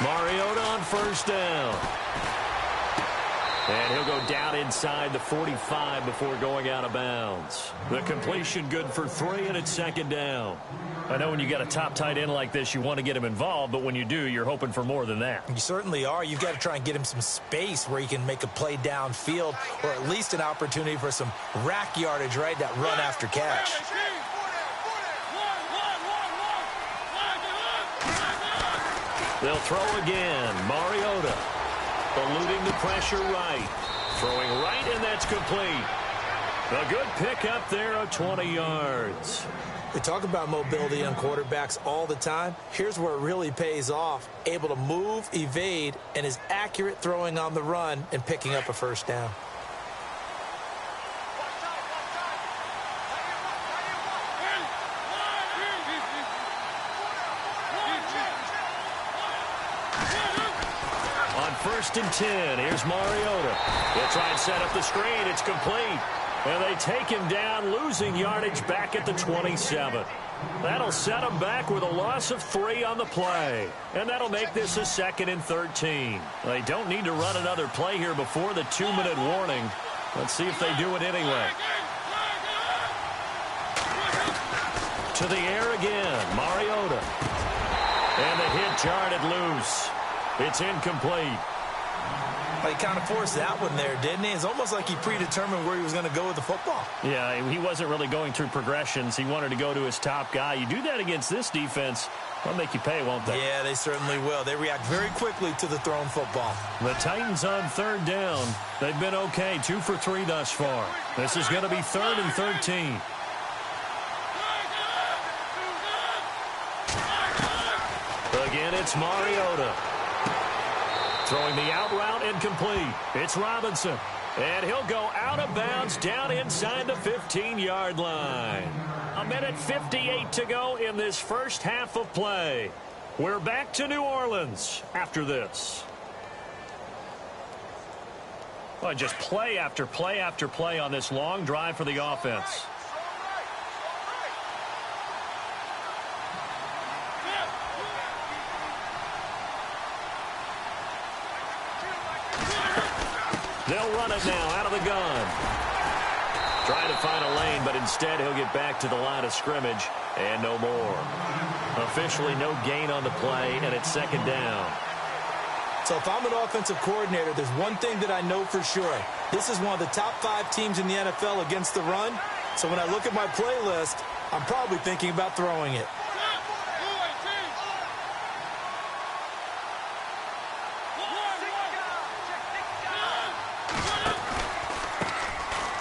Mariota on first down. And he'll go down inside the 45 before going out of bounds. The completion good for 3, and it's second down. I know when you got a top tight end like this, you want to get him involved, but when you do, you're hoping for more than that. You certainly are. You've got to try and get him some space where he can make a play downfield, or at least an opportunity for some rack yardage, right? That run after catch. They'll throw again. Mariota eluding the pressure right. Throwing right, and that's complete. A good pickup there of 20 yards. We talk about mobility on quarterbacks all the time. Here's where it really pays off. Able to move, evade, and is accurate throwing on the run and picking up a first down. On 1st and 10, here's Mariota. They'll try and set up the screen. It's complete. And they take him down, losing yardage back at the 27. That'll set him back with a loss of 3 on the play. And that'll make this a 2nd and 13. They don't need to run another play here before the 2-minute warning. Let's see if they do it anyway. To the air again, Mariota. And the hit jarred loose. It's incomplete. Well, he kind of forced that one there, didn't he? It's almost like he predetermined where he was going to go with the football. Yeah, he wasn't really going through progressions. He wanted to go to his top guy. You do that against this defense, they'll make you pay, won't they? Yeah, they certainly will. They react very quickly to the thrown football. The Titans on 3rd down. They've been okay, 2 for 3 thus far. This is going to be 3rd and 13. Again, it's Mariota. Throwing the out route incomplete. It's Robinson. And he'll go out of bounds down inside the 15-yard line. 1:58 to go in this first half of play. We're back to New Orleans after this. Well, just play after play after play on this long drive for the offense. They'll run it now out of the gun. Trying to find a lane, but instead he'll get back to the line of scrimmage and no more. Officially no gain on the play, and it's 2nd down. So if I'm an offensive coordinator, there's one thing that I know for sure. This is one of the top 5 teams in the NFL against the run. So when I look at my playlist, I'm probably thinking about throwing it.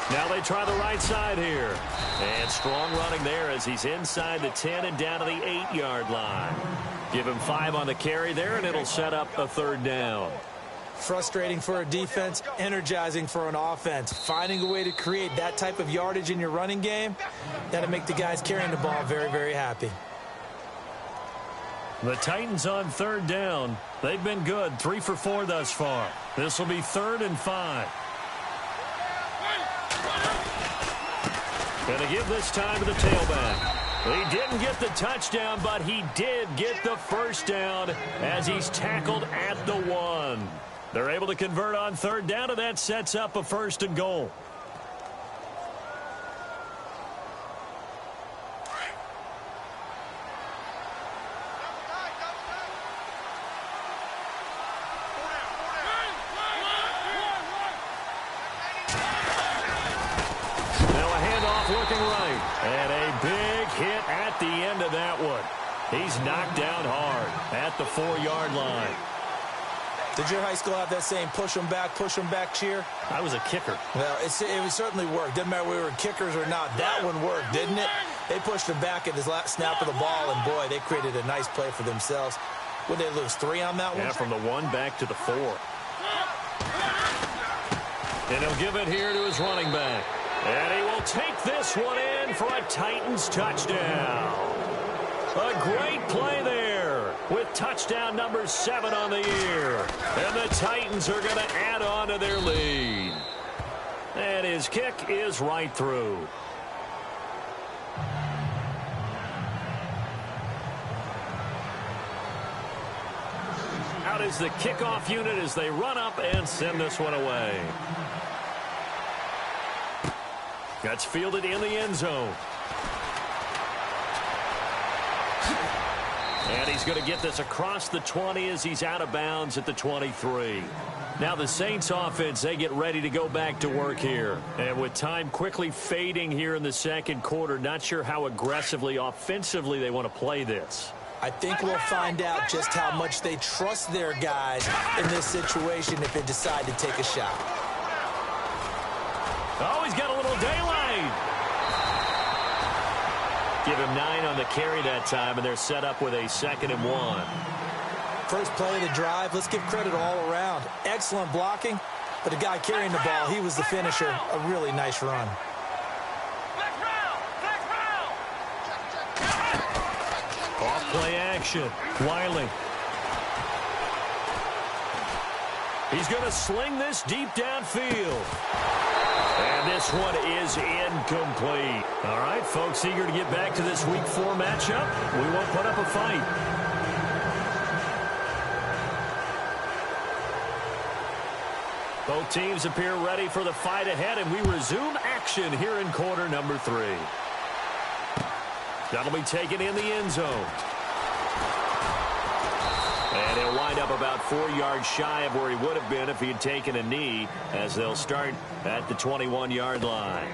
Now they try the right side here. And strong running there as he's inside the 10 and down to the 8-yard line. Give him 5 on the carry there, and it'll set up a 3rd down. Frustrating for a defense, energizing for an offense. Finding a way to create that type of yardage in your running game, that'll make the guys carrying the ball very, very happy. The Titans on 3rd down. They've been good, 3 for 4 thus far. This will be 3rd and 5. Going to give this time to the tailback. He didn't get the touchdown, but he did get the first down as he's tackled at the 1. They're able to convert on 3rd down, and that sets up a 1st and goal. Looking right, and a big hit at the end of that one. He's knocked down hard at the 4-yard line. Did your high school have that saying, push them back cheer? I was a kicker. Well, it certainly worked. Didn't matter whether we were kickers or not. That one worked, didn't it? They pushed him back at his last snap of the ball, and boy, they created a nice play for themselves. Would they lose 3 on that one? Yeah, from the 1 back to the 4. And he'll give it here to his running back. And he will take this one in for a Titans touchdown. A great play there with touchdown number 7 on the year. And the Titans are going to add on to their lead. And his kick is right through. out as the kickoff unit as they run up and send this one away. That's fielded in the end zone. And he's going to get this across the 20 as he's out of bounds at the 23. Now the Saints offense, they get ready to go back to work here. And with time quickly fading here in the second quarter, not sure how aggressively, offensively they want to play this. I think we'll find out just how much they trust their guys in this situation if they decide to take a shot. Oh, he's got a little daylight. Give him 9 on the carry that time, and they're set up with a 2nd and 1. First play of the drive, let's give credit all around. Excellent blocking, but the guy carrying the ball, he was the finisher. A really nice run. Off-play action. Wiley. He's going to sling this deep downfield. And this one is incomplete. All right, folks, eager to get back to this Week 4 matchup. We won't put up a fight. Both teams appear ready for the fight ahead, and we resume action here in quarter number 3. That'll be taken in the end zone. And he'll wind up about 4 yards shy of where he would have been if he had taken a knee, as they'll start at the 21-yard line.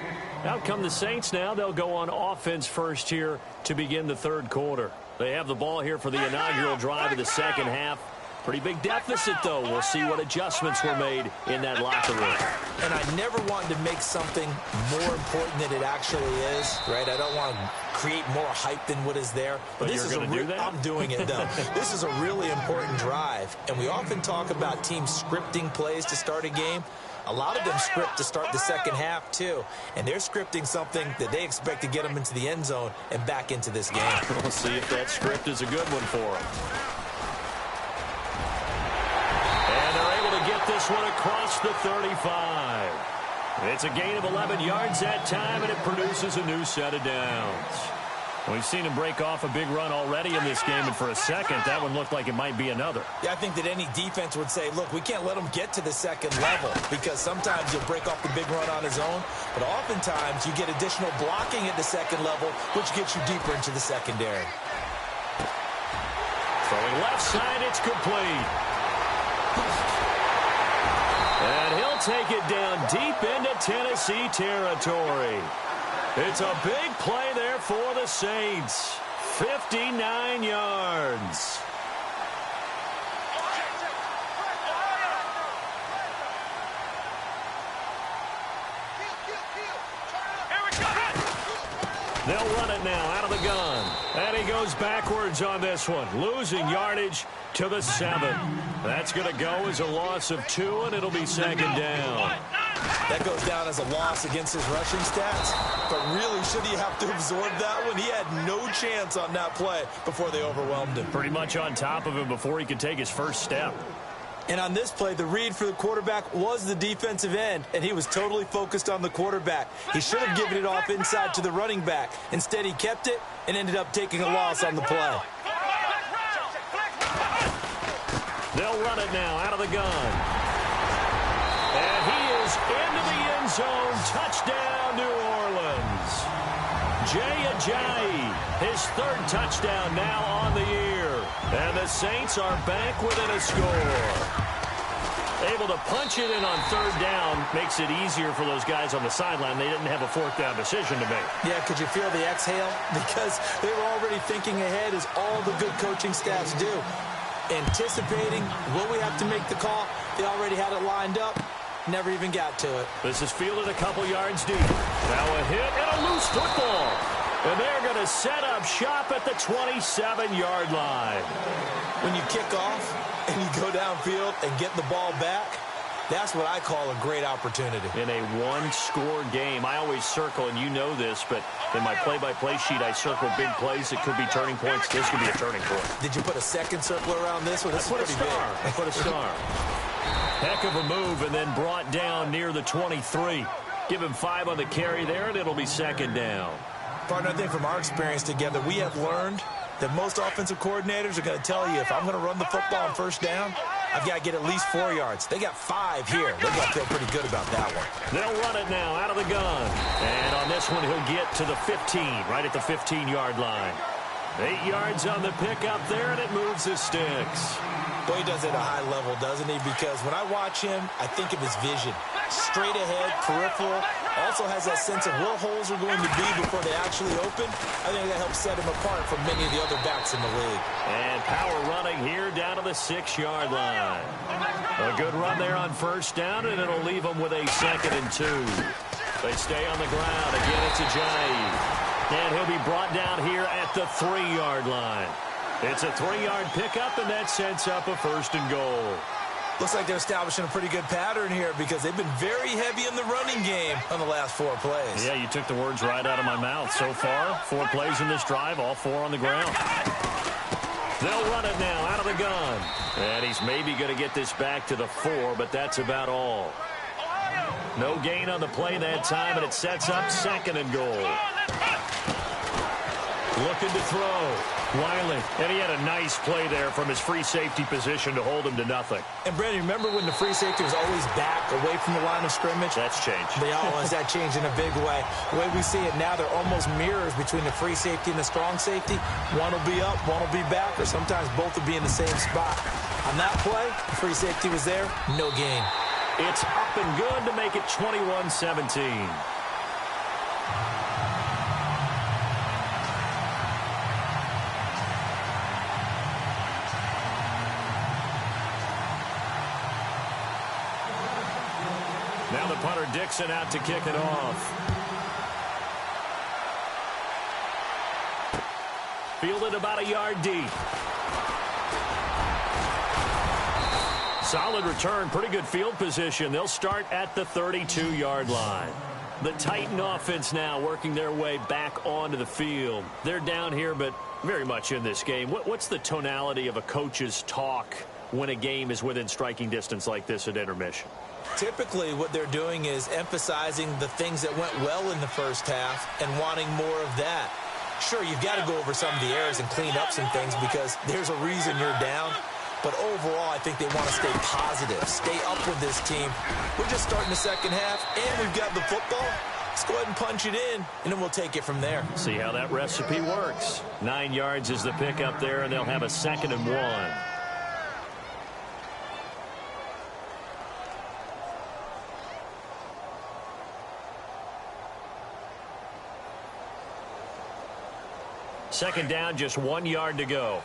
Out come the Saints now. They'll go on offense first here to begin the third quarter. They have the ball here for the inaugural drive of the second half. Pretty big deficit, though. We'll see what adjustments were made in that locker room. And I never wanted to make something more important than it actually is, right? I don't want to create more hype than what is there. But this you're going to do that? I'm doing it, though. This is a really important drive. And we often talk about teams scripting plays to start a game. A lot of them script to start the second half, too. And they're scripting something that they expect to get them into the end zone and back into this game. We'll see if that script is a good one for them. And they're able to get this one across the 35. It's a gain of 11 yards that time, and it produces a new set of downs. We've seen him break off a big run already in this game, and for a second, that one looked like it might be another. Yeah, I think that any defense would say, look, we can't let him get to the second level, because sometimes he'll break off the big run on his own, but oftentimes you get additional blocking at the second level, which gets you deeper into the secondary. Throwing left side, it's complete. And he'll take it down deep into Tennessee territory. It's a big play there for the Saints. 59 yards. They'll run it now out of the gun. And he goes backwards on this one, losing yardage to the 7. That's going to go as a loss of 2, and it'll be second down. That goes down as a loss against his rushing stats. But really, should he have to absorb that one? He had no chance on that play before they overwhelmed him. Pretty much on top of him before he could take his first step. And on this play, the read for the quarterback was the defensive end, and he was totally focused on the quarterback. He should have given it off inside to the running back. Instead, he kept it and ended up taking a loss on the play. They'll run it now out of the gun. And he is into the end zone. Touchdown, New Orleans. Jay Ajayi, his 3rd touchdown now on the year. And the Saints are back within a score. Able to punch it in on 3rd down makes it easier for those guys on the sideline. They didn't have a 4th down decision to make. Yeah, could you feel the exhale? Because they were already thinking ahead, as all the good coaching staffs do. Anticipating, will we have to make the call? They already had it lined up. Never even got to it. This is fielded a couple yards deep. Now a hit and a loose football. And they're going to set up shop at the 27-yard line. When you kick off and you go downfield and get the ball back, that's what I call a great opportunity. In a one-score game, I always circle, and you know this, but in my play-by-play sheet, I circle big plays that could be turning points. This could be a turning point. Did you put a second circle around this one? I put a star. I put a star. Heck of a move, and then brought down near the 23. Give him 5 on the carry there, and it'll be second down. Partner, I think from our experience together, we have learned that most offensive coordinators are going to tell you, if I'm going to run the football on first down, I've got to get at least 4 yards. They got 5 here. They're going to feel pretty good about that one. They'll run it now out of the gun. And on this one, he'll get to the 15, right at the 15-yard line. 8 yards on the pickup there, and it moves the sticks. Boy, he does it at a high level, doesn't he? Because when I watch him, I think of his vision. Straight ahead, peripheral. Also has that sense of where holes are going to be before they actually open. I think that helps set him apart from many of the other backs in the league. And power running here down to the 6-yard line. A good run there on first down, and it'll leave them with a 2nd and 2. They stay on the ground. Again, it's Ajayi. And he'll be brought down here at the 3-yard line. It's a 3-yard pickup, and that sets up a 1st and goal. Looks like they're establishing a pretty good pattern here because they've been very heavy in the running game on the last 4 plays. Yeah, you took the words right out of my mouth. So far, 4 plays in this drive, all 4 on the ground. They'll run it now out of the gun. And he's maybe going to get this back to the 4, but that's about all. No gain on the play that time, and it sets up 2nd and goal. Looking to throw. Wiley, and he had a nice play there from his free safety position to hold him to nothing. And, Brandon, remember when the free safety was always back away from the line of scrimmage? That's changed. They always that changed in a big way. The way we see it now, they're almost mirrors between the free safety and the strong safety. One will be up, one will be back, or sometimes both will be in the same spot. On that play, the free safety was there, no gain. It's up and good to make it 21-17. Now the punter Dixon out to kick it off. Fielded about a yard deep. Solid return, pretty good field position. They'll start at the 32-yard line. The Titan offense now working their way back onto the field. They're down here, but very much in this game. What's the tonality of a coach's talk when a game is within striking distance like this at intermission? Typically, what they're doing is emphasizing the things that went well in the first half and wanting more of that. Sure, you've got to go over some of the errors and clean up some things because there's a reason you're down. But overall, I think they want to stay positive, stay up with this team. We're just starting the second half, and we've got the football. Let's go ahead and punch it in, and then we'll take it from there. See how that recipe works. 9 yards is the pickup there, and they'll have a 2nd and 1. Second down, just 1 yard to go.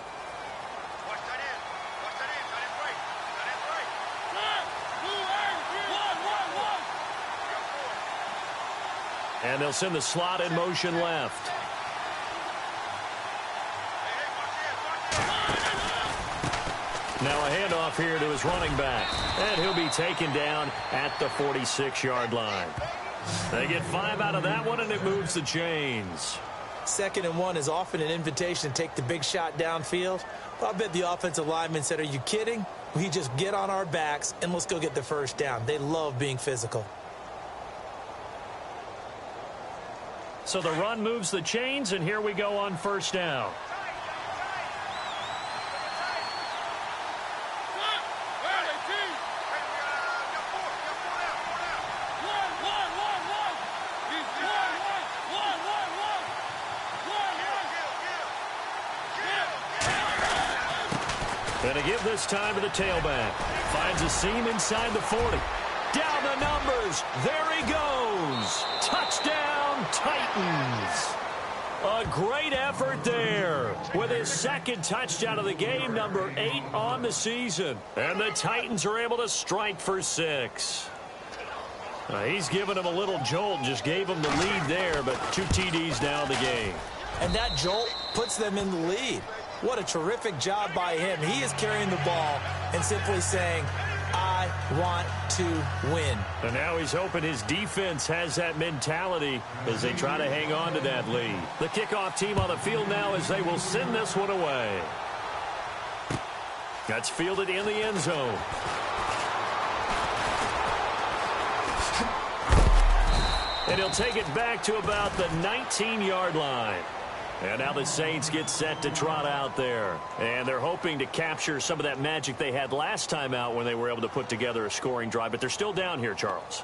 And they'll send the slot in motion left. Now a handoff here to his running back. And he'll be taken down at the 46-yard line. They get 5 out of that one, and it moves the chains. 2nd and 1 is often an invitation to take the big shot downfield. But I bet the offensive lineman said, are you kidding? We just get on our backs and let's go get the first down. They love being physical. So the run moves the chains, and here we go on first down. And to give this time to the tailback. Finds a seam inside the 40. Down the numbers. There he goes. Touchdown, Titans. A great effort there with his 2nd touchdown of the game, number 8 on the season. And the Titans are able to strike for 6. He's given him a little jolt, just gave him the lead there, but 2 TDs now in the game. And that jolt puts them in the lead. What a terrific job by him. He is carrying the ball and simply saying, I want to win. And now he's hoping his defense has that mentality as they try to hang on to that lead. The kickoff team on the field now as they will send this one away. That's fielded in the end zone. And he'll take it back to about the 19-yard line. And now the Saints get set to trot out there. And they're hoping to capture some of that magic they had last time out when they were able to put together a scoring drive. But they're still down here, Charles.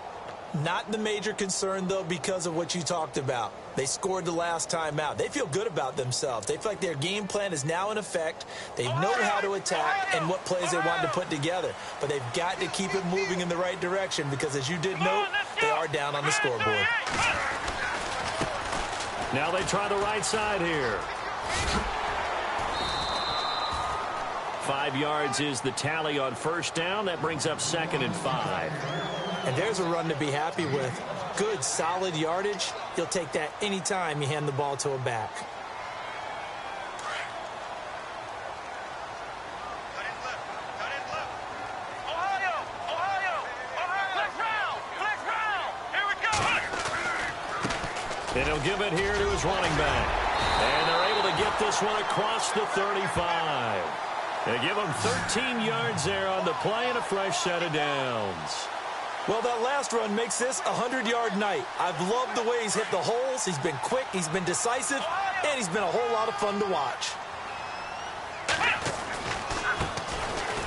Not the major concern, though, because of what you talked about. They scored the last time out. They feel good about themselves. They feel like their game plan is now in effect. They know how to attack and what plays they want to put together. But they've got to keep it moving in the right direction because, as you did note, they are down on the scoreboard. Now they try the right side here. 5 yards is the tally on first down. That brings up 2nd and 5. And there's a run to be happy with. Good, solid yardage. You'll take that anytime you hand the ball to a back. And he'll give it here to his running back. And they're able to get this one across the 35. They give him 13 yards there on the play and a fresh set of downs. Well, that last run makes this a 100-yard night. I've loved the way he's hit the holes. He's been quick, he's been decisive, and he's been a whole lot of fun to watch.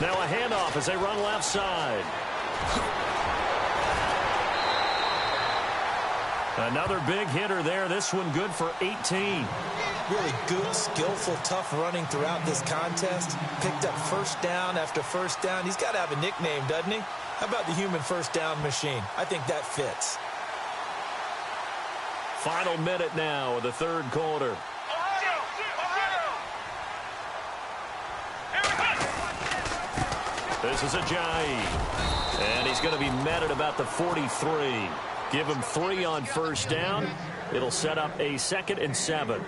Now a handoff as they run left side. Another big hitter there. This one good for 18. Really good, skillful, tough running throughout this contest. Picked up first down after first down. He's got to have a nickname, doesn't he? How about the human first down machine? I think that fits. Final minute now of the third quarter. This is Ajayi. And he's going to be met at about the 43. Give him 3 on first down. It'll set up a 2nd and 7.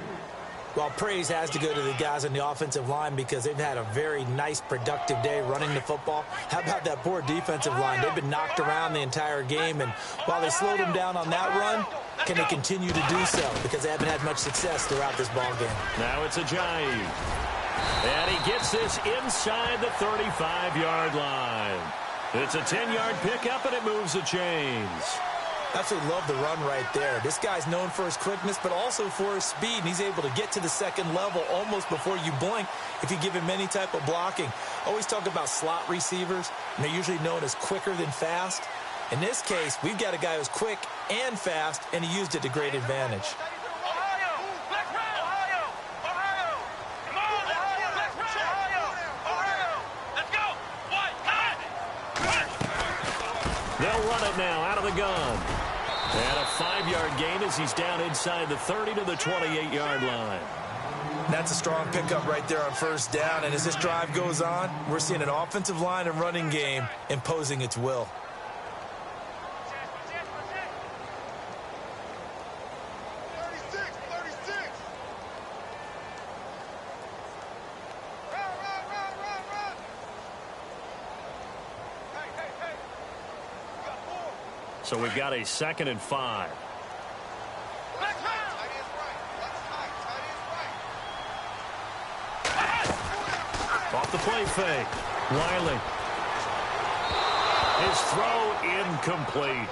Well, praise has to go to the guys on the offensive line because they've had a very nice, productive day running the football. How about that poor defensive line? They've been knocked around the entire game, and while they slowed them down on that run, can they continue to do so? Because they haven't had much success throughout this ball game. Now it's Ajayi. And he gets this inside the 35-yard line. It's a 10-yard pickup, and it moves the chains. Absolutely love the run right there. This guy's known for his quickness, but also for his speed, and he's able to get to the second level almost before you blink if you give him any type of blocking. Always talk about slot receivers, and they're usually known as quicker than fast. In this case, we've got a guy who's quick and fast, and he used it to great advantage. They'll run it now out of the gun. And a 5-yard gain as he's down inside the 30 to the 28-yard line. That's a strong pickup right there on first down. And as this drive goes on, we're seeing an offensive line and running game imposing its will. So we've got a 2nd and 5. Off the play fake. Wiley. His throw incomplete.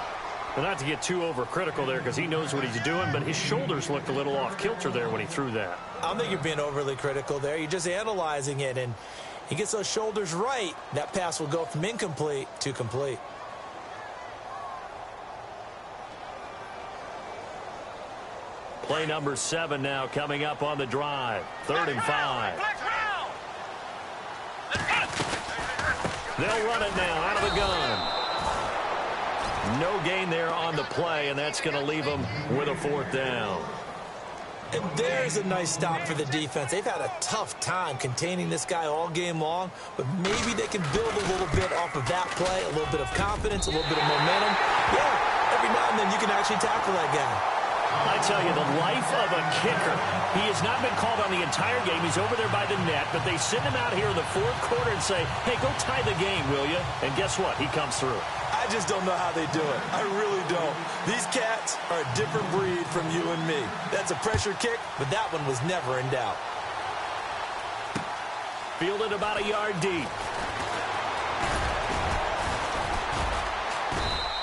But not to get too overcritical there because he knows what he's doing, but his shoulders looked a little off kilter there when he threw that. I don't think you're being overly critical there. You're just analyzing it, and he gets those shoulders right. That pass will go from incomplete to complete. Play number 7 now coming up on the drive. 3rd and 5. They'll run it now out of the gun. No gain there on the play, and that's going to leave them with a 4th down. And there's a nice stop for the defense. They've had a tough time containing this guy all game long, but maybe they can build a little bit off of that play, a little bit of confidence, a little bit of momentum. Yeah, every now and then you can actually tackle that guy. I tell you, the life of a kicker. He has not been called on the entire game. He's over there by the net, but they send him out here in the 4th quarter and say, hey, go tie the game, will you? And guess what? He comes through. I just don't know how they do it. I really don't. These cats are a different breed from you and me. That's a pressure kick, but that one was never in doubt. Fielded about a yard deep.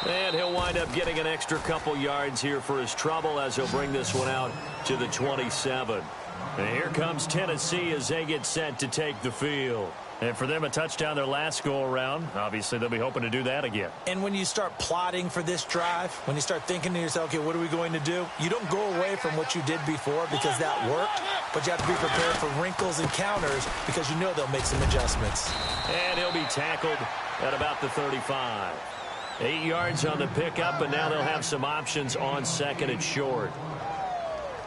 And he'll wind up getting an extra couple yards here for his trouble as he'll bring this one out to the 27. And here comes Tennessee as they get set to take the field. And for them, a touchdown their last go-around. Obviously, they'll be hoping to do that again. And when you start plotting for this drive, when you start thinking to yourself, okay, what are we going to do? You don't go away from what you did before because that worked, but you have to be prepared for wrinkles and counters because you know they'll make some adjustments. And he'll be tackled at about the 35. 8 yards on the pickup, and now they'll have some options on second and short.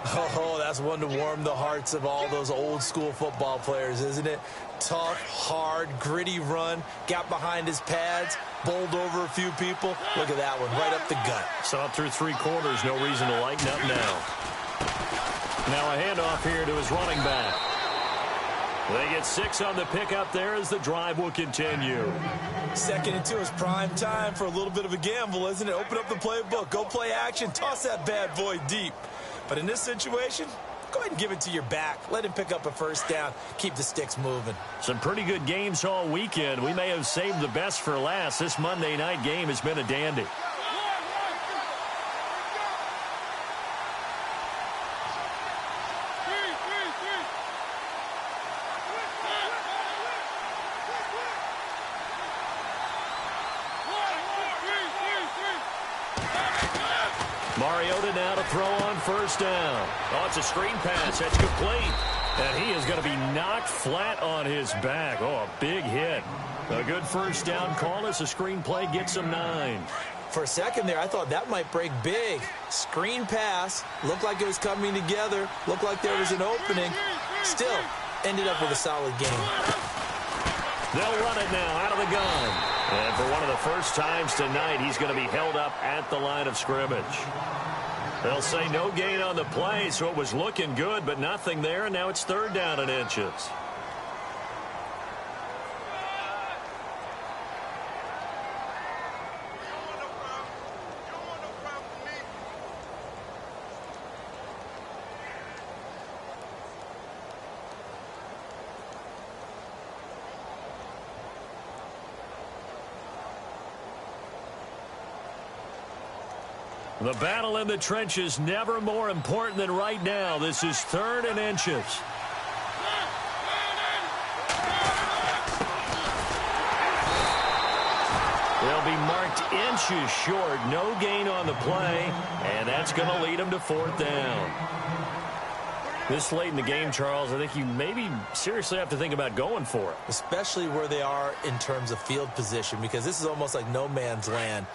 Oh, that's one to warm the hearts of all those old-school football players, isn't it? Tough, hard, gritty run, got behind his pads, bowled over a few people. Look at that one, right up the gut. Saw it through 3 quarters, no reason to lighten up now. Now a handoff here to his running back. They get 6 on the pickup there as the drive will continue. 2nd and 2 is prime time for a little bit of a gamble, isn't it? Open up the playbook, go play action, toss that bad boy deep. But in this situation, go ahead and give it to your back. Let him pick up a first down. Keep the sticks moving. Some pretty good games all weekend. We may have saved the best for last. This Monday night game has been a dandy. Mariota now to throw on first down. Oh, it's a screen pass. That's complete. And he is going to be knocked flat on his back. Oh, a big hit. A good first down call as the screen play gets him 9. For a second there, I thought that might break big. Screen pass. Looked like it was coming together. Looked like there was an opening. Still, ended up with a solid game. They'll run it now out of the gun. And for one of the first times tonight, he's going to be held up at the line of scrimmage. They'll say no gain on the play, so it was looking good, but nothing there, and now it's 3rd down and inches. The battle in the trenches never more important than right now. This is 3rd and inches. They'll be marked inches short. No gain on the play, and that's going to lead them to 4th down. This late in the game, Charles, I think you maybe seriously have to think about going for it. Especially where they are in terms of field position, because this is almost like no man's land.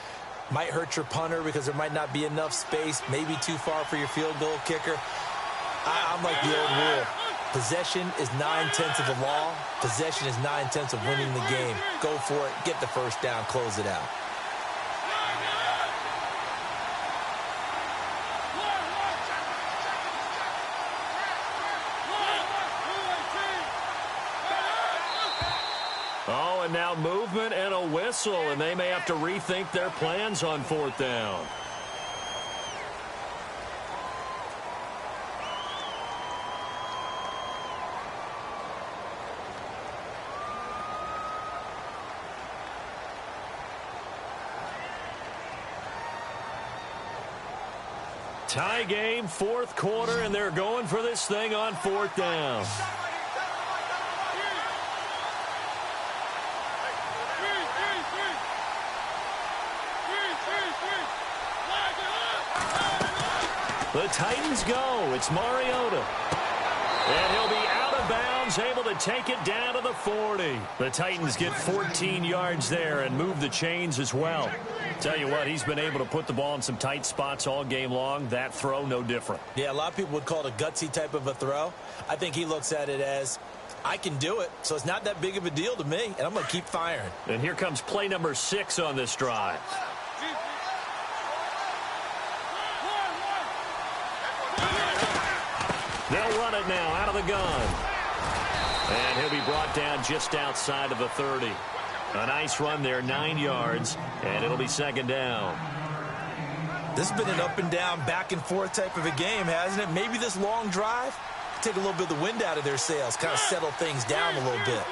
Might hurt your punter because there might not be enough space, maybe too far for your field goal kicker. I'm like the old rule. Possession is 9/10 of the law. Possession is 9/10 of winning the game. Go for it, get the first down, close it out. Oh, and now movement and a whistle, and they may have to rethink their plans on 4th down. Tie game, 4th quarter, and they're going for this thing on 4th down. The Titans go. It's Mariota. And he'll be out of bounds, able to take it down to the 40. The Titans get 14 yards there and move the chains as well. Tell you what, he's been able to put the ball in some tight spots all game long. That throw, no different. Yeah, a lot of people would call it a gutsy type of a throw. I think he looks at it as, I can do it, so it's not that big of a deal to me, and I'm going to keep firing. And here comes play number 6 on this drive. They'll run it now out of the gun. And he'll be brought down just outside of the 30. A nice run there, 9 yards, and it'll be 2nd down. This has been an up and down, back and forth type of a game, hasn't it? Maybe this long drive, take a little bit of the wind out of their sails, kind of settle things down a little bit.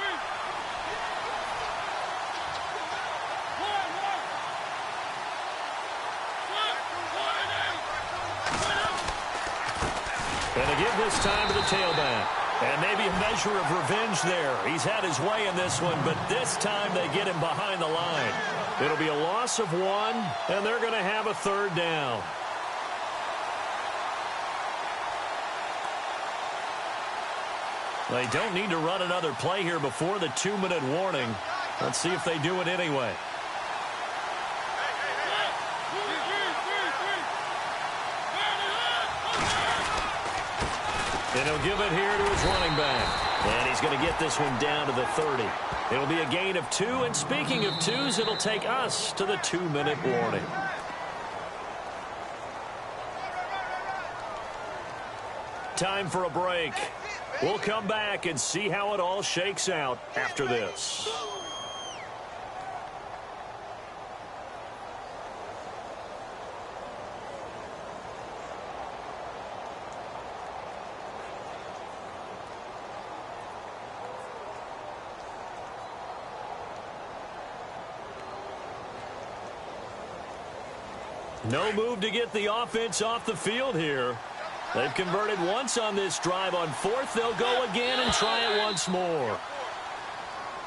And they give this time to the tailback. And maybe a measure of revenge there. He's had his way in this one, but this time they get him behind the line. It'll be a loss of 1, and they're going to have a 3rd down. They don't need to run another play here before the 2-minute warning. Let's see if they do it anyway. And he'll give it here to his running back. And he's going to get this one down to the 30. It'll be a gain of 2. And speaking of 2s, it'll take us to the 2-minute warning. Time for a break. We'll come back and see how it all shakes out after this. No move to get the offense off the field here. They've converted once on this drive. On 4th, they'll go again and try it once more.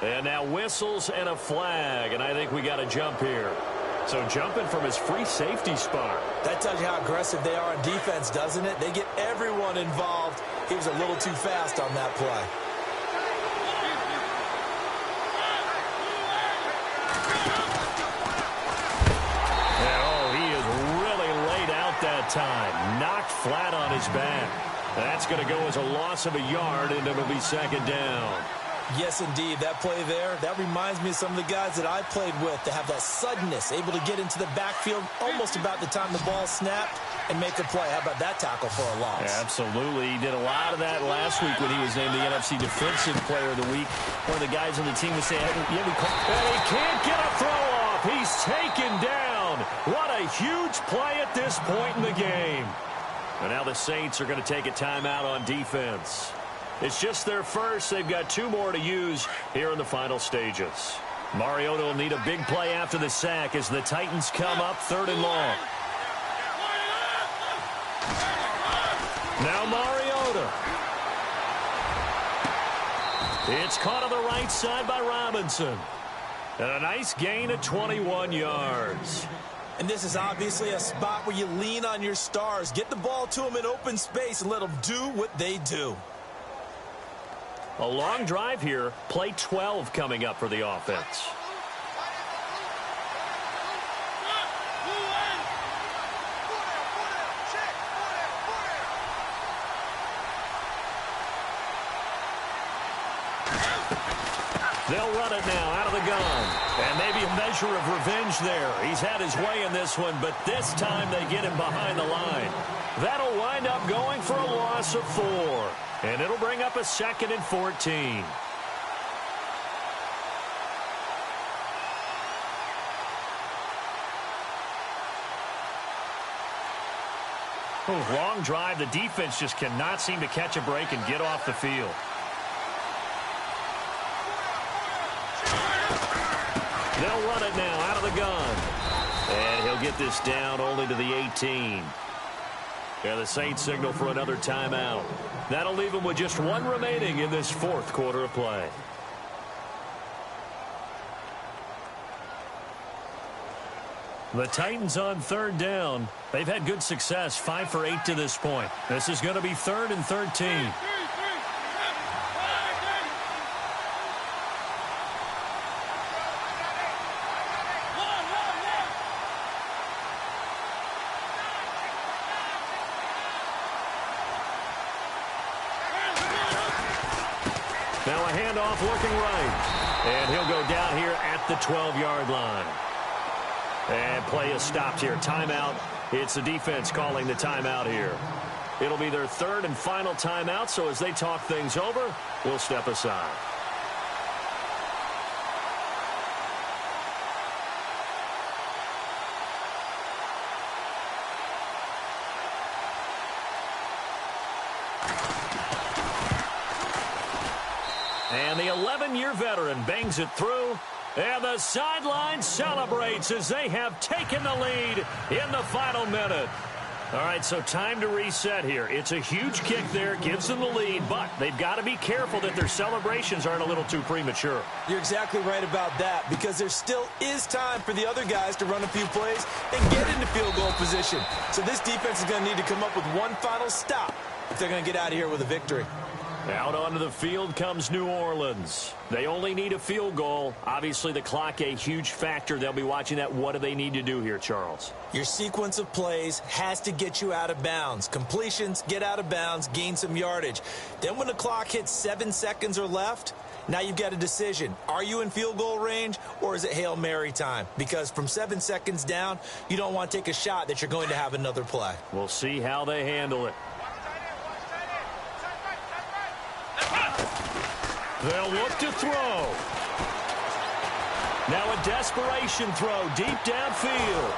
And now whistles and a flag, and I think we got a jump here. So jumping from his free safety spot. That tells you how aggressive they are on defense, doesn't it? They get everyone involved. He was a little too fast on that play. That time knocked flat on his back. That's going to go as a loss of a yard, and it'll be 2nd down. Yes, indeed. That play there, that reminds me of some of the guys that I played with to have that suddenness, able to get into the backfield almost about the time the ball snapped and make a play. How about that tackle for a loss? Yeah, absolutely. He did a lot of that last week when he was named the NFC Defensive Player of the Week. One of the guys on the team was saying, yeah, he can't get a throw off. He's taken down. What a huge play at this point in the game. And now the Saints are going to take a timeout on defense. It's just their first. They've got 2 more to use here in the final stages. Mariota will need a big play after the sack as the Titans come up 3rd and long. Now Mariota. It's caught on the right side by Robinson. And a nice gain of 21 yards. And this is obviously a spot where you lean on your stars. Get the ball to them in open space and let them do what they do. A long drive here. Play 12 coming up for the offense. They'll run it now out of the gun. And maybe a measure of revenge there. He's had his way in this one, but this time they get him behind the line. That'll wind up going for a loss of 4. And it'll bring up a 2nd and 14. Oh, long drive. The defense just cannot seem to catch a break and get off the field. They'll run it now out of the gun. And he'll get this down only to the 18. And the Saints signal for another timeout. That'll leave them with just 1 remaining in this 4th quarter of play. The Titans on 3rd down. They've had good success, 5 for 8 to this point. This is going to be 3rd and 13. Now a handoff looking right. And he'll go down here at the 12-yard line. And play is stopped here. Timeout. It's the defense calling the timeout here. It'll be their 3rd and final timeout, so as they talk things over, we'll step aside. And the 11-year veteran bangs it through. And the sideline celebrates as they have taken the lead in the final minute. All right, so time to reset here. It's a huge kick there, gives them the lead, but they've got to be careful that their celebrations aren't a little too premature. You're exactly right about that, because there still is time for the other guys to run a few plays and get into field goal position. So this defense is going to need to come up with one final stop if they're going to get out of here with a victory. Out onto the field comes New Orleans. They only need a field goal. Obviously, the clock a huge factor. They'll be watching that. What do they need to do here, Charles? Your sequence of plays has to get you out of bounds. Completions, get out of bounds, gain some yardage. Then when the clock hits 7 seconds or left, now you've got a decision. Are you in field goal range, or is it Hail Mary time? Because from 7 seconds down, you don't want to take a shot that you're going to have another play. We'll see how they handle it. They'll look to throw. Now a desperation throw deep downfield.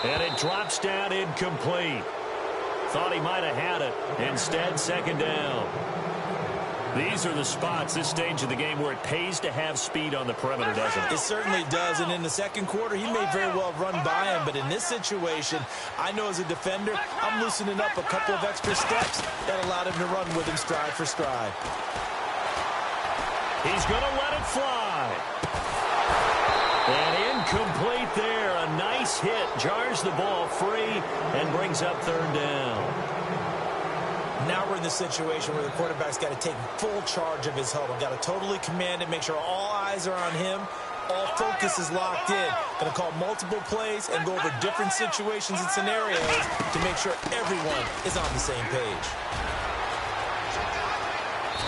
And it drops down incomplete. Thought he might have had it. Instead, second down. These are the spots, this stage of the game, where it pays to have speed on the perimeter, doesn't it? It certainly does. And in the second quarter, he may very well run by him. But in this situation, I know as a defender, I'm loosening up a couple of extra steps that allowed him to run with him stride for stride. He's going to let it fly. And incomplete there. A nice hit. Jars the ball free and brings up third down. Now we're in the situation where the quarterback's got to take full charge of his huddle. Got to totally command it, make sure all eyes are on him. All focus is locked in. Going to call multiple plays and go over different situations and scenarios to make sure everyone is on the same page.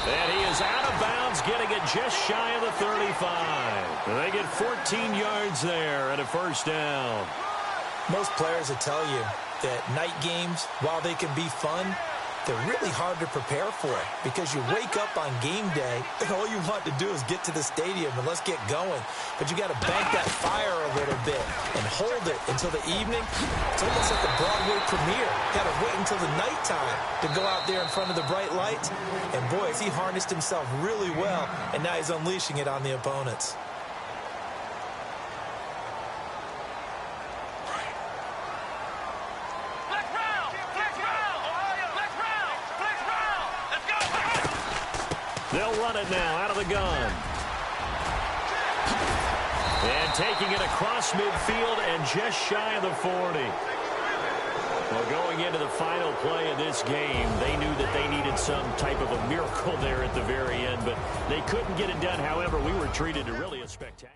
And he is out of bounds, getting it just shy of the 35. They get 14 yards there and a first down. Most players will tell you that night games, while they can be fun, they're really hard to prepare for it, because you wake up on game day and all you want to do is get to the stadium and let's get going. But you got to bank that fire a little bit and hold it until the evening. It's almost like a Broadway premiere. Got to wait until the nighttime to go out there in front of the bright lights. And boy, has he harnessed himself really well, and now he's unleashing it on the opponents. They'll run it now out of the gun. And taking it across midfield and just shy of the 40. Well, going into the final play of this game, they knew that they needed some type of a miracle there at the very end, but they couldn't get it done. However, we were treated to really a spectacular.